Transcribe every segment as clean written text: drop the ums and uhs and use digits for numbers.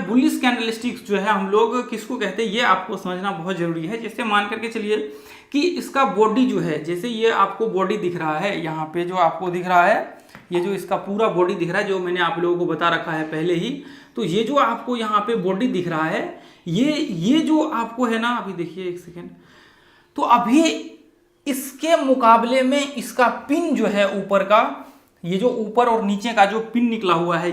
Bullish candlesticks जो है हम लोग किसको कहते हैं, ये आपको समझना बहुत जरूरी है। जैसे मान करके चलिए कि इसका बॉडी जो है, जैसे ये आपको बॉडी दिख रहा है, यहाँ पे जो आपको दिख रहा है, ये जो इसका पूरा बॉडी दिख रहा है, जो मैंने आप लोगों को बता रखा है पहले ही, तो ये जो आपको यहाँ पे बॉडी दिख रहा है, ये जो आपको है ना, अभी देखिए एक सेकेंड, तो अभी इसके मुकाबले में इसका पिन जो है ऊपर का, ये जो ऊपर और नीचे का जो पिन निकला हुआ है,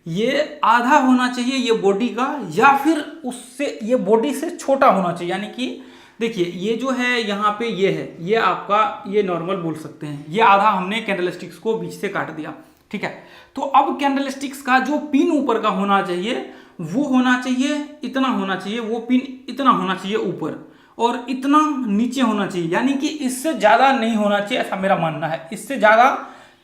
ये आधा होना चाहिए ये बॉडी का, या फिर उससे ये बॉडी से छोटा होना चाहिए। यानी कि देखिए ये जो है यहाँ पे ये है, ये आपका ये नॉर्मल बोल सकते हैं, ये आधा हमने कैंडलस्टिक्स को बीच से काट दिया, ठीक है। तो अब कैंडलस्टिक्स का जो पिन ऊपर का होना चाहिए वो होना चाहिए, इतना होना चाहिए, वो पिन इतना होना चाहिए ऊपर, और इतना नीचे होना चाहिए। यानी कि इससे ज़्यादा नहीं होना चाहिए, ऐसा मेरा मानना है। इससे ज़्यादा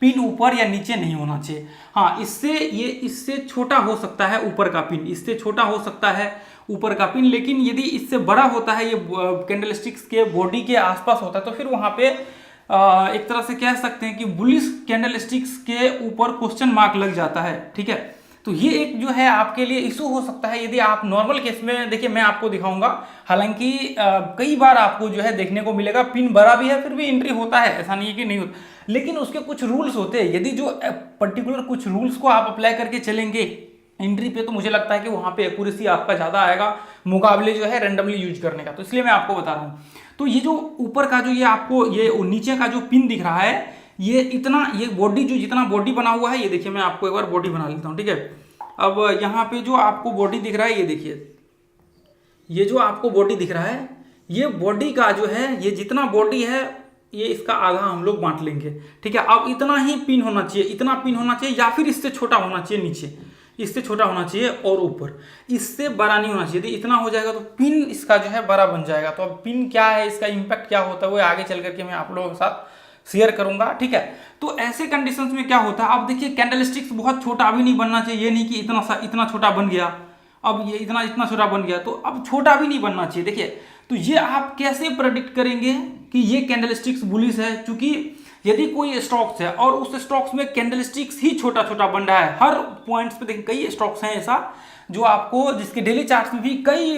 पिन ऊपर या नीचे नहीं होना चाहिए। हाँ, इससे छोटा हो सकता है ऊपर का पिन, इससे छोटा हो सकता है ऊपर का पिन, लेकिन यदि इससे बड़ा होता है, ये कैंडलस्टिक्स के बॉडी के आसपास होता है, तो फिर वहाँ पे एक तरह से कह सकते हैं कि बुलिश कैंडलस्टिक्स के ऊपर क्वेश्चन मार्क लग जाता है, ठीक है। तो ये एक जो है आपके लिए इशू हो सकता है यदि आप नॉर्मल केस में, देखिए मैं आपको दिखाऊंगा, हालांकि कई बार आपको जो है देखने को मिलेगा पिन बड़ा भी है फिर भी एंट्री होता है, ऐसा नहीं है कि नहीं होता, लेकिन उसके कुछ रूल्स होते हैं। यदि जो पर्टिकुलर कुछ रूल्स को आप अप्लाई करके चलेंगे एंट्री पे, तो मुझे लगता है कि वहाँ पे एक्यूरेसी आपका ज़्यादा आएगा मुकाबले जो है रैंडमली यूज करने का। तो इसलिए मैं आपको बता रहा हूँ। तो ये जो ऊपर का जो ये आपको ये नीचे का जो पिन दिख रहा है, ये इतना, ये बॉडी जो जितना बॉडी बना हुआ है, ये देखिए मैं आपको एक बार बॉडी बना लेता हूँ, ठीक है। अब यहाँ पे जो आपको बॉडी दिख रहा है, ये देखिए, ये जो आपको बॉडी दिख रहा है, ये बॉडी का जो है, ये जितना बॉडी है, ये इसका आधा हम लोग बांट लेंगे, ठीक है। अब इतना ही पिन होना चाहिए, इतना पिन होना चाहिए, या फिर इससे छोटा होना चाहिए नीचे, इससे छोटा होना चाहिए, और ऊपर इससे बड़ा नहीं होना चाहिए। यदि इतना हो जाएगा तो पिन इसका जो है बड़ा बन जाएगा। तो अब पिन क्या है, इसका इम्पैक्ट क्या होता है, वो आगे चल करके मैं आप लोगों के साथ शेयर करूंगा, ठीक है। तो ऐसे कंडीशंस में क्या होता है, अब देखिए कैंडलस्टिक्स बहुत छोटा भी नहीं बनना चाहिए, ये नहीं कि इतना छोटा बन गया, अब ये इतना छोटा बन गया, तो अब छोटा भी नहीं बनना चाहिए। देखिए, तो ये आप कैसे प्रेडिक्ट करेंगे कि ये कैंडलस्टिक्स बुलिश है, क्योंकि यदि कोई स्टॉक्स है और उस स्टॉक्स में कैंडलस्टिक्स ही छोटा छोटा बन रहा है, हर पॉइंट्स पे देखिए कई स्टॉक्स हैं ऐसा जो आपको, जिसके डेली चार्ट्स में भी कई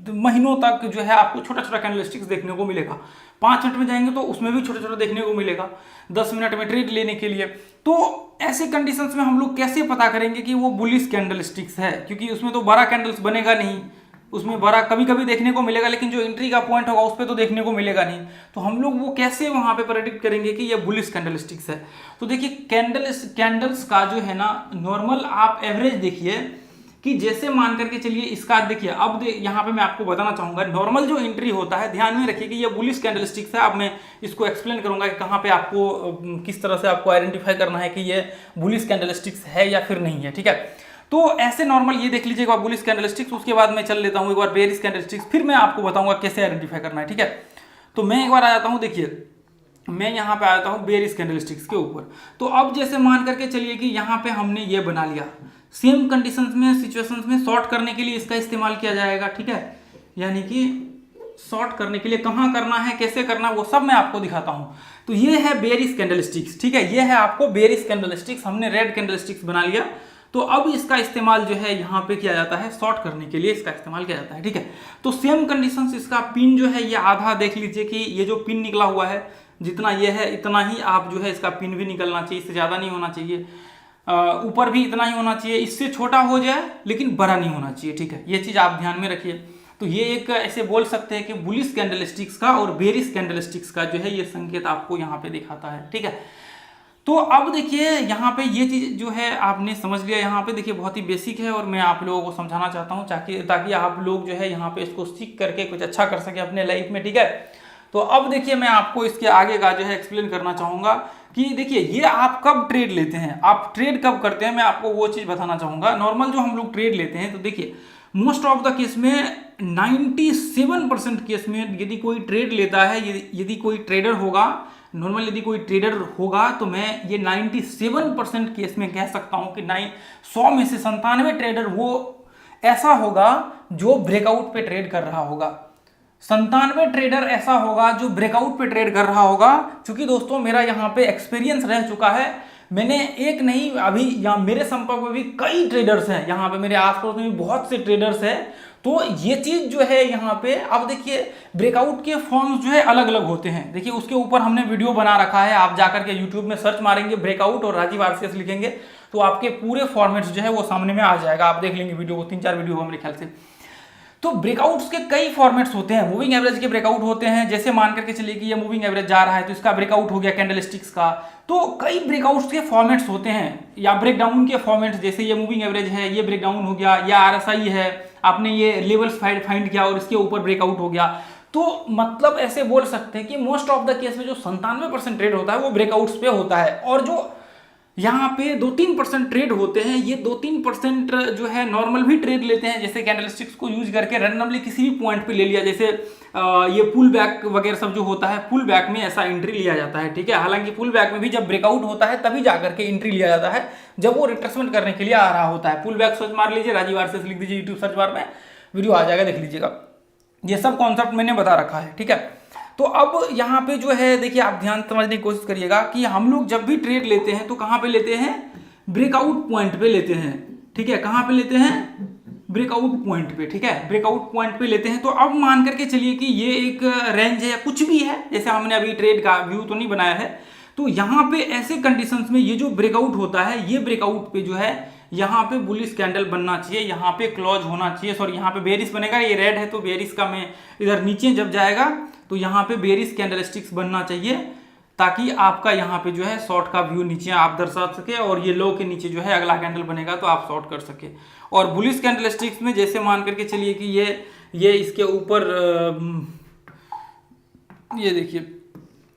महीनों तक जो है आपको छोटा छोटा कैंडलस्टिक्स देखने को मिलेगा। 5 मिनट में जाएंगे तो उसमें भी छोटा छोटा देखने को मिलेगा, 10 मिनट में ट्रेड लेने के लिए। तो ऐसे कंडीशंस में हम लोग कैसे पता करेंगे कि वो बुलिश कैंडलस्टिक्स है, क्योंकि उसमें तो बड़ा कैंडल्स बनेगा नहीं, उसमें बड़ा कभी कभी देखने को मिलेगा, लेकिन जो एंट्री का पॉइंट होगा उस पर तो देखने को मिलेगा नहीं। तो हम लोग वो कैसे वहां पे प्रेडिक्ट करेंगे कि ये बुलिश कैंडलस्टिक्स है। तो देखिए कैंडल्स का जो है ना नॉर्मल आप एवरेज देखिए, कि जैसे मान करके चलिए इसका देखिए, अब यहाँ पे मैं आपको बताना चाहूंगा नॉर्मल जो एंट्री होता है, ध्यान में रखिए कि ये बुलिश कैंडलस्टिक्स है। अब मैं इसको एक्सप्लेन करूंगा कि कहाँ पे आपको किस तरह से आपको आइडेंटिफाई करना है कि ये बुलिश कैंडलस्टिक्स है या फिर नहीं है, ठीक है। तो ऐसे नॉर्मल ये देख लीजिएगा बुलिश कैंडलस्टिक्स, उसके बाद मैं चल लेता हूँ एक बार बेरिश कैंडलस्टिक्स, फिर मैं आपको बताऊंगा कैसे आइडेंटिफाई करना है, ठीक है। तो मैं एक बार आ जाता हूँ, देखिए मैं यहाँ पे आता हूँ बेरिश कैंडलस्टिक्स के ऊपर। तो अब जैसे मान करके चलिए कि यहाँ पे हमने ये बना लिया, सेम कंडीशंस में सिचुएशंस में शॉर्ट करने के लिए इसका इस्तेमाल किया जाएगा, ठीक है। यानी कि शॉर्ट करने के लिए कहाँ करना है, कैसे करना है, वो सब मैं आपको दिखाता हूँ। तो ये है बेरिश कैंडलस्टिक्स, ठीक है, ये है आपको बेरिश कैंडलस्टिक्स, हमने रेड कैंडलस्टिक्स बना लिया। तो अब इसका इस्तेमाल जो है यहाँ पे किया जाता है, शॉर्ट करने के लिए इसका इस्तेमाल किया जाता है, ठीक है। तो सेम कंडीशंस, इसका पिन जो है ये आधा देख लीजिए कि ये जो पिन निकला हुआ है, जितना ये है इतना ही आप जो है इसका पिन भी निकलना चाहिए, इससे ज़्यादा नहीं होना चाहिए, ऊपर भी इतना ही होना चाहिए, इससे छोटा हो जाए लेकिन बड़ा नहीं होना चाहिए, ठीक है। ये चीज़ आप ध्यान में रखिए। तो ये एक ऐसे बोल सकते हैं कि बुलिश कैंडलस्टिक्स का और बेरिश कैंडलस्टिक्स का जो है ये संकेत आपको यहाँ पे दिखाता है, ठीक है। तो अब देखिए यहाँ पे ये चीज़ जो है आपने समझ लिया, यहाँ पे देखिए बहुत ही बेसिक है और मैं आप लोगों को समझाना चाहता हूँ ताकि आप लोग जो है यहाँ पे इसको सीख करके कुछ अच्छा कर सके अपने लाइफ में, ठीक है। तो अब देखिए मैं आपको इसके आगे का जो है एक्सप्लेन करना चाहूँगा कि देखिए ये आप कब ट्रेड लेते हैं, आप ट्रेड कब करते हैं, मैं आपको वो चीज़ बताना चाहूँगा। नॉर्मल जो हम लोग ट्रेड लेते हैं, तो देखिए मोस्ट ऑफ द केस में 97% केस में यदि कोई ट्रेड लेता है, यदि कोई ट्रेडर होगा, नॉर्मल यदि कोई ट्रेडर होगा, तो मैं ये 97% केस में कह सकता हूँ कि 100 में से 97 ट्रेडर वो ऐसा होगा जो ब्रेकआउट पे ट्रेड कर रहा होगा। 97 ट्रेडर ऐसा होगा जो ब्रेकआउट पे ट्रेड कर रहा होगा। क्योंकि दोस्तों मेरा यहाँ पे एक्सपीरियंस रह चुका है, मैंने एक नहीं, अभी यहाँ मेरे संपर्क में भी कई ट्रेडर्स हैं, यहाँ पे मेरे आसपास में भी बहुत से ट्रेडर्स हैं। तो ये चीज जो है यहाँ पे, अब देखिए ब्रेकआउट के फॉर्म्स जो है अलग अलग होते हैं। देखिए उसके ऊपर हमने वीडियो बना रखा है, आप जाकर के यूट्यूब में सर्च मारेंगे ब्रेकआउट और राजीव आरसीएस लिखेंगे तो आपके पूरे फॉर्मेट्स जो है वो सामने में आ जाएगा, आप देख लेंगे वीडियो को, 3-4 वीडियो हो मेरे ख्याल से। तो ब्रेकआउट्स के कई फॉर्मेट्स होते हैं, मूविंग एवरेज के ब्रेकआउट होते हैं, जैसे मान करके चलिए कि ये मूविंग एवरेज जा रहा है तो इसका ब्रेकआउट हो गया कैंडलस्टिक्स का। तो कई ब्रेकआउट्स के फॉर्मेट्स होते हैं, या ब्रेकडाउन के फॉर्मेट्स, जैसे ये मूविंग एवरेज है ये ब्रेकडाउन हो गया, या आरएसआई है आपने ये लेवल्स फाइंड किया और इसके ऊपर ब्रेकआउट हो गया। तो मतलब ऐसे बोल सकते हैं कि मोस्ट ऑफ द केस में जो 97% ट्रेड होता है वो ब्रेकआउट्स पे होता है, और जो यहाँ पे 2-3% ट्रेड होते हैं, ये 2-3% जो है नॉर्मल भी ट्रेड लेते हैं, जैसे कैंडलस्टिक्स को यूज करके रैंडमली किसी भी पॉइंट पे ले लिया, जैसे ये पुल बैक वगैरह सब जो होता है, पुल बैक में ऐसा एंट्री लिया जाता है, ठीक है। हालांकि पुल बैक में भी जब ब्रेकआउट होता है तभी जाकर के एंट्री लिया जाता है, जब वो रिट्रेसमेंट करने के लिए आ रहा होता है। पुल बैक सर्च मार लीजिए, राजीव आरसीएस लिख दीजिए यूट्यूब सर्च बार में, वीडियो आ जाएगा, देख लीजिएगा। ये सब कॉन्सेप्ट मैंने बता रखा है, ठीक है। तो अब यहाँ पे जो है देखिए आप ध्यान समझने की कोशिश करिएगा कि हम लोग जब भी ट्रेड लेते हैं तो कहाँ पे लेते हैं, ब्रेकआउट पॉइंट पे लेते हैं, ठीक है। कहाँ पे लेते हैं, ब्रेकआउट पॉइंट पे, ठीक है, ब्रेकआउट पॉइंट पे लेते हैं। तो अब मान करके चलिए कि ये एक रेंज है या कुछ भी है, जैसे हमने अभी ट्रेड का व्यू तो नहीं बनाया है, तो यहाँ पे ऐसे कंडीशंस में ये जो ब्रेकआउट होता है, ये ब्रेकआउट पे जो है यहाँ पे बुलिश कैंडल बनना चाहिए, यहाँ पे क्लोज होना चाहिए, सॉरी यहाँ पे बेरिश बनेगा, ये रेड है तो बेरिश का मैं इधर नीचे जब जाएगा तो यहाँ पे बेरिश कैंडलस्टिक्स बनना चाहिए, ताकि आपका यहाँ पे जो है शॉर्ट का व्यू नीचे आप दर्शा सके, और ये लो के नीचे जो है अगला कैंडल बनेगा तो आप शॉर्ट कर सके। और बुलिश कैंडलस्टिक्स में जैसे मान करके चलिए कि ये इसके ऊपर ये देखिए,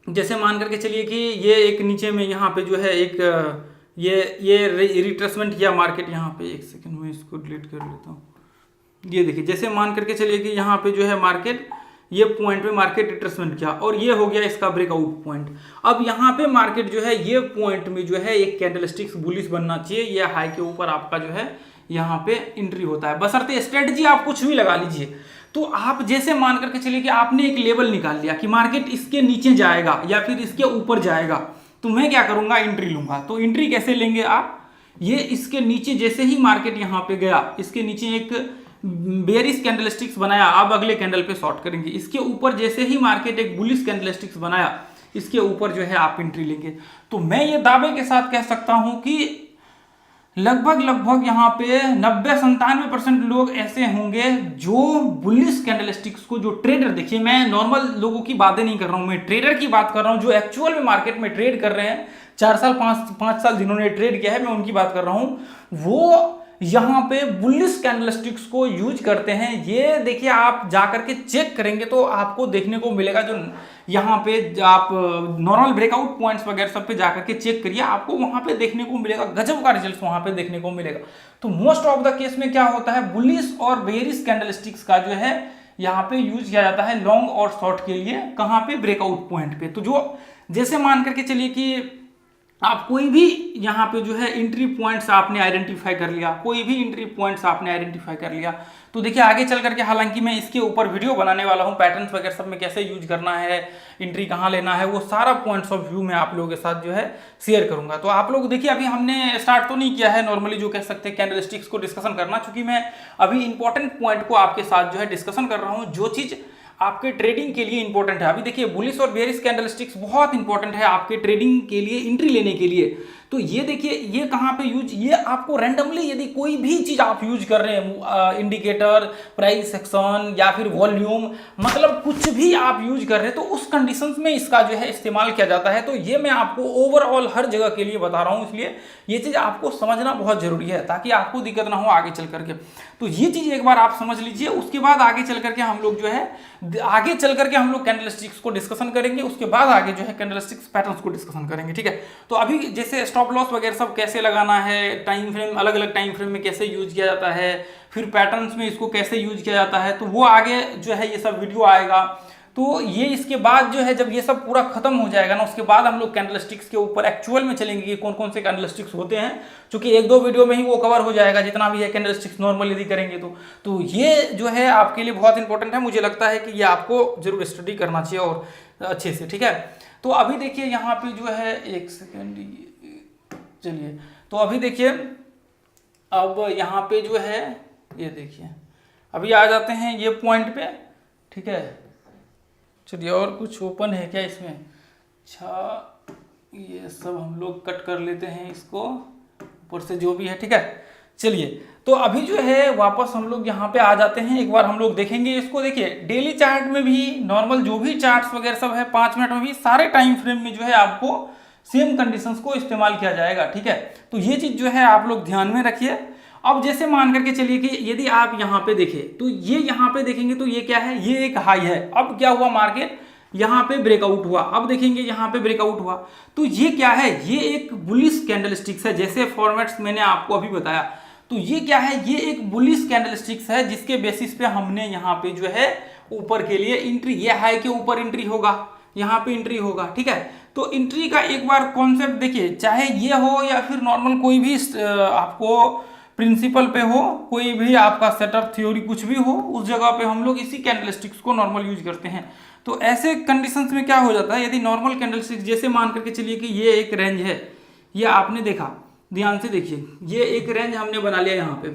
जैसे मान करके चलिए कि ये एक नीचे में यहाँ पे जो है एक ये रिट्रेसमेंट किया मार्केट, यहाँ पे एक सेकंड में इसको डिलीट कर लेता हूँ। ये देखिए जैसे मान करके चलिए कि यहाँ पे जो है मार्केट ये पॉइंट पे मार्केट रिट्रेसमेंट किया और ये हो गया इसका ब्रेकआउट पॉइंट। अब यहाँ पे मार्केट जो है ये पॉइंट में जो है एक कैंडलस्टिक्स बुलिश बनना चाहिए, ये हाई के ऊपर आपका जो है यहाँ पे एंट्री होता है, बशर्ते स्ट्रेटजी आप कुछ भी लगा लीजिए। तो आप जैसे मान करके चलिए कि आपने एक लेवल निकाल लिया कि मार्केट इसके नीचे जाएगा या फिर इसके ऊपर जाएगा, तो मैं क्या करूंगा, एंट्री लूंगा। तो एंट्री कैसे लेंगे आप, ये इसके नीचे जैसे ही मार्केट यहाँ पे गया, इसके नीचे एक बेयरिश कैंडलस्टिक्स बनाया, अब अगले कैंडल पे शॉर्ट करेंगे। इसके ऊपर जैसे ही मार्केट एक बुलिश कैंडलस्टिक्स बनाया, इसके ऊपर जो है आप एंट्री लेंगे। तो मैं ये दावे के साथ कह सकता हूं कि लगभग यहाँ पे 90-97% लोग ऐसे होंगे जो बुलिश कैंडलस्टिक्स को, जो ट्रेडर, देखिए मैं नॉर्मल लोगों की बातें नहीं कर रहा हूं, मैं ट्रेडर की बात कर रहा हूं, जो एक्चुअल में मार्केट में ट्रेड कर रहे हैं, 4 साल 5 साल जिन्होंने ट्रेड किया है, मैं उनकी बात कर रहा हूं। वो यहाँ पे बुलिश कैंडलस्टिक्स को यूज करते हैं। ये देखिए आप जाकर के चेक करेंगे तो आपको देखने को मिलेगा, जो यहाँ पे आप नॉर्मल ब्रेकआउट पॉइंट्स वगैरह सब पे जाकर के चेक करिए, आपको वहां पे देखने को मिलेगा, गजब का रिजल्ट वहां पे देखने को मिलेगा। तो मोस्ट ऑफ द केस में क्या होता है, बुलिश और बेयरिश कैंडलस्टिक्स का जो है यहाँ पे यूज किया जाता है लॉन्ग और शॉर्ट के लिए, कहाँ पे, ब्रेकआउट पॉइंट पे। तो जो जैसे मान करके चलिए कि आप कोई भी यहाँ पे जो है एंट्री पॉइंट्स आपने आइडेंटिफाई कर लिया, कोई भी एंट्री पॉइंट्स आपने आइडेंटिफाई कर लिया, तो देखिए आगे चल करके, हालांकि मैं इसके ऊपर वीडियो बनाने वाला हूँ, पैटर्न्स वगैरह सब में कैसे यूज करना है, एंट्री कहाँ लेना है, वो सारा पॉइंट्स ऑफ व्यू मैं आप लोगों के साथ जो है शेयर करूंगा। तो आप लोग देखिए, अभी हमने स्टार्ट तो नहीं किया है नॉर्मली जो कह सकते हैं कैंडलस्टिक्स को डिस्कशन करना, चूंकि मैं अभी इंपॉर्टेंट पॉइंट को आपके साथ जो है डिस्कशन कर रहा हूँ, जो चीज आपके ट्रेडिंग के लिए इंपॉर्टेंट है। अभी देखिए बुलिश और बेयरिश कैंडलस्टिक्स बहुत इंपॉर्टेंट है आपके ट्रेडिंग के लिए, एंट्री लेने के लिए। तो ये देखिए ये कहाँ पे यूज, ये आपको रैंडमली यदि कोई भी चीज आप यूज कर रहे हैं, इंडिकेटर, प्राइस सेक्शन या फिर वॉल्यूम, मतलब कुछ भी आप यूज कर रहे हैं, तो उस कंडीशंस में इसका जो है इस्तेमाल किया जाता है। तो ये मैं आपको ओवरऑल हर जगह के लिए बता रहा हूँ, इसलिए ये चीज आपको समझना बहुत जरूरी है ताकि आपको दिक्कत ना हो आगे चल करके। तो ये चीज एक बार आप समझ लीजिए, उसके बाद आगे चल करके हम लोग जो है हम लोग कैंडलस्टिक्स को डिस्कशन करेंगे, उसके बाद आगे जो है कैंडलस्टिक्स पैटर्न्स को डिस्कशन करेंगे, ठीक है। तो अभी जैसे स्टॉप लॉस वगैरह सब कैसे लगाना है, टाइम फ्रेम, अलग अलग टाइम फ्रेम में कैसे यूज किया जाता है, फिर पैटर्न्स में इसको कैसे यूज किया जाता है, तो वो आगे जो है ये सब वीडियो आएगा। तो ये इसके बाद जो है जब ये सब पूरा खत्म हो जाएगा ना, उसके बाद हम लोग कैंडलस्टिक्स के ऊपर एक्चुअल में चलेंगे कि कौन कौन से कैंडलस्टिक्स होते हैं, क्योंकि 1-2 वीडियो में ही वो कवर हो जाएगा जितना भी है कैंडलस्टिक्स नॉर्मल यदि करेंगे तो ये जो है आपके लिए बहुत इंपॉर्टेंट है। मुझे लगता है कि ये आपको जरूर स्टडी करना चाहिए और अच्छे से, ठीक है। तो अभी देखिए यहाँ पे जो है, एक सेकेंड, चलिए तो अभी देखिए, अब यहाँ पे जो है ये देखिए, अभी आ जाते हैं ये पॉइंट पे, ठीक है। चलिए और कुछ ओपन है क्या इसमें? अच्छा, ये सब हम लोग कट कर लेते हैं इसको ऊपर से जो भी है, ठीक है। चलिए तो अभी जो है वापस हम लोग यहाँ पे आ जाते हैं, एक बार हम लोग देखेंगे इसको। देखिए डेली चार्ट में भी, नॉर्मल जो भी चार्ट्स वगैरह सब है 5 मिनट में भी, सारे टाइम फ्रेम में जो है आपको सेम कंडीशंस को इस्तेमाल किया जाएगा, ठीक है। तो ये चीज जो है आप लोग ध्यान में रखिए। अब जैसे मान करके चलिए कि यदि आप यहाँ पे देखें तो ये यहाँ पे देखेंगे तो ये क्या है, ये एक हाई है। अब क्या हुआ, मार्केट यहाँ पे ब्रेकआउट हुआ। अब देखेंगे यहाँ पे ब्रेकआउट हुआ तो ये क्या है, ये एक बुलिश कैंडलस्टिक्स है, जैसे फॉर्मेट्स मैंने आपको अभी बताया। तो ये क्या है, ये एक बुलिश कैंडलस्टिक्स है, जिसके बेसिस पे हमने यहाँ पे जो है ऊपर के लिए एंट्री, ये हाई के ऊपर एंट्री होगा, यहाँ पे एंट्री होगा, ठीक है। तो एंट्री का एक बार कॉन्सेप्ट देखिए, चाहे ये हो या फिर नॉर्मल कोई भी आपको प्रिंसिपल पे हो, कोई भी आपका सेटअप थ्योरी कुछ भी हो, उस जगह पे हम लोग इसी कैंडलस्टिक्स को नॉर्मल यूज करते हैं। तो ऐसे कंडीशंस में क्या हो जाता है, यदि नॉर्मल कैंडलस्टिक्स जैसे मान करके चलिए कि ये एक रेंज है, ये आपने देखा, ध्यान से देखिए, ये एक रेंज हमने बना लिया यहाँ पे।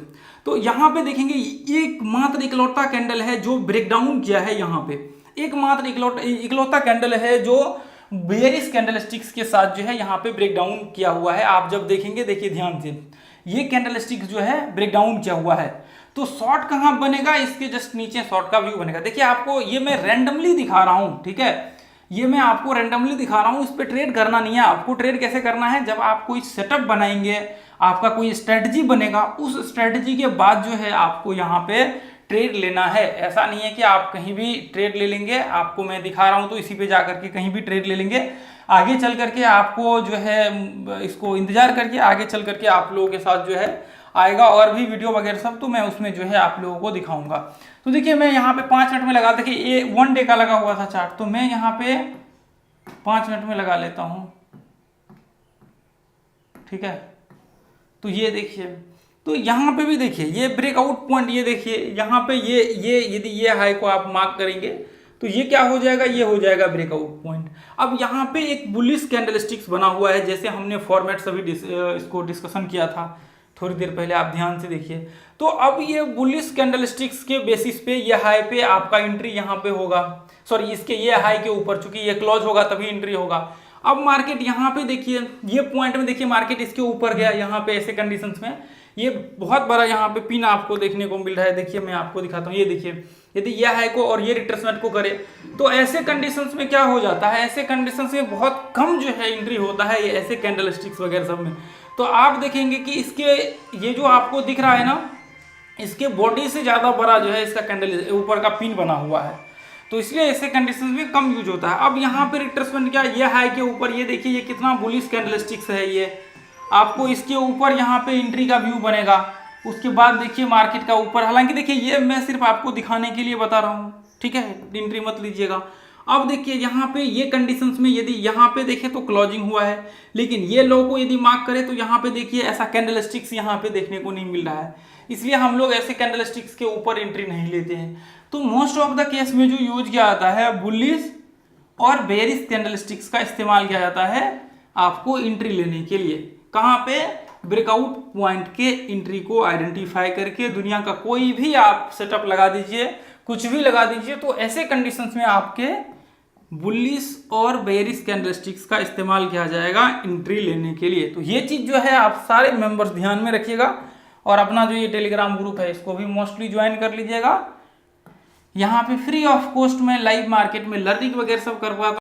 तो यहाँ पे देखेंगे एक मात्र इकलौता कैंडल है जो ब्रेकडाउन किया है, यहाँ पे एकमात्र इकलौता कैंडल है जो बेयरिश कैंडलस्टिक्स के साथ जो है यहाँ पे ब्रेकडाउन किया हुआ है। आप जब देखेंगे, देखिए ध्यान से, ये कैंडलस्टिक जो है ब्रेकडाउन किया हुआ है। तो शॉर्ट कहाँ बनेगा, इसके जस्ट नीचे शॉर्ट का व्यू बनेगा। देखिए आपको ये मैं रैंडमली दिखा रहा हूँ, ठीक है, ये मैं आपको रैंडमली दिखा रहा हूँ, इस पर ट्रेड करना नहीं है। आपको ट्रेड कैसे करना है, जब आप कोई सेटअप बनाएंगे, आपका कोई स्ट्रेटजी बनेगा, उस स्ट्रेटजी के बाद जो है आपको यहाँ पे ट्रेड लेना है। ऐसा नहीं है कि आप कहीं भी ट्रेड ले लेंगे, आपको मैं दिखा रहा हूँ तो इसी पे जा करके कहीं भी ट्रेड ले लेंगे। आगे चल करके आपको जो है इसको इंतजार करके आगे चल करके आप लोगों के साथ जो है आएगा और भी वीडियो वगैरह सब, तो मैं उसमें जो है आप लोगों को दिखाऊंगा। तो देखिए मैं यहाँ पे 5 मिनट में लगा, देखिए ये 1 डे का लगा हुआ था चार्ट, तो मैं यहाँ पे 5 मिनट में लगा लेता हूँ, ठीक है। तो ये देखिए, तो यहाँ पे भी देखिए ये ब्रेकआउट पॉइंट, ये देखिए यहाँ पे ये यदि ये हाई को आप मार्क करेंगे तो ये क्या हो जाएगा, ये हो जाएगा ब्रेकआउट पॉइंट। अब यहाँ पे एक बुलिश कैंडलस्टिक्स बना हुआ है, जैसे हमने फॉर्मेट सभी इसको डिस्कशन किया था थोड़ी देर पहले, आप ध्यान से देखिए। तो अब ये बुलिश कैंडलस्टिक्स के बेसिस पे ये हाई पे आपका एंट्री यहाँ पे होगा, सॉरी इसके ये हाई के ऊपर, चूंकि ये क्लोज होगा तभी एंट्री होगा। अब मार्केट यहाँ पे देखिए, ये पॉइंट में देखिए मार्केट इसके ऊपर गया, यहाँ पे ऐसे कंडीशंस में ये बहुत बड़ा यहाँ पे पिन आपको देखने को मिल रहा है। देखिए मैं आपको दिखाता हूँ, ये देखिए, यदि ये हाई को और ये रिट्रेसमेंट को करे तो ऐसे कंडीशंस में क्या हो जाता है, ऐसे कंडीशंस में बहुत कम जो है एंट्री होता है ये ऐसे कैंडलस्टिक्स वगैरह सब में। तो आप देखेंगे कि इसके ये जो आपको दिख रहा है ना, इसके बॉडी से ज़्यादा बड़ा जो है इसका कैंडल ऊपर का पिन बना हुआ है, तो इसलिए ऐसे कंडीशंस में कम यूज होता है। अब यहाँ पे रिट्रेसमेंट क्या, ये हाई के ऊपर, ये देखिए ये कितना बुलिश कैंडलस्टिक्स है, ये आपको इसके ऊपर यहाँ पे एंट्री का व्यू बनेगा। उसके बाद देखिए मार्केट का ऊपर, हालांकि देखिए ये मैं सिर्फ आपको दिखाने के लिए बता रहा हूँ, ठीक है, एंट्री मत लीजिएगा। अब देखिए यहाँ पे ये कंडीशंस में यदि यहाँ पे देखें तो क्लोजिंग हुआ है, लेकिन ये लो को यदि मार्क करें तो यहाँ पे देखिए ऐसा कैंडलस्टिक्स यहाँ पे देखने को नहीं मिल रहा है, इसलिए हम लोग ऐसे कैंडलस्टिक्स के ऊपर एंट्री नहीं लेते हैं। तो मोस्ट ऑफ द केस में जो यूज किया जाता है बुलिश और बेयरिश कैंडलस्टिक्स का इस्तेमाल किया जाता है आपको एंट्री लेने के लिए। कहाँ पे, ब्रेकआउट पॉइंट के एंट्री को आइडेंटिफाई करके दुनिया का कोई भी आप सेटअप लगा दीजिए, कुछ भी लगा दीजिए, तो ऐसे कंडीशंस में आपके बुलिश और बेयरिश कैंडलस्टिक्स का इस्तेमाल किया जाएगा एंट्री लेने के लिए। तो ये चीज जो है आप सारे मेंबर्स ध्यान में रखिएगा, और अपना जो ये टेलीग्राम ग्रुप है इसको भी मोस्टली ज्वाइन कर लीजिएगा। यहाँ पे फ्री ऑफ कॉस्ट में लाइव मार्केट में लर्निंग वगैरह सब करवा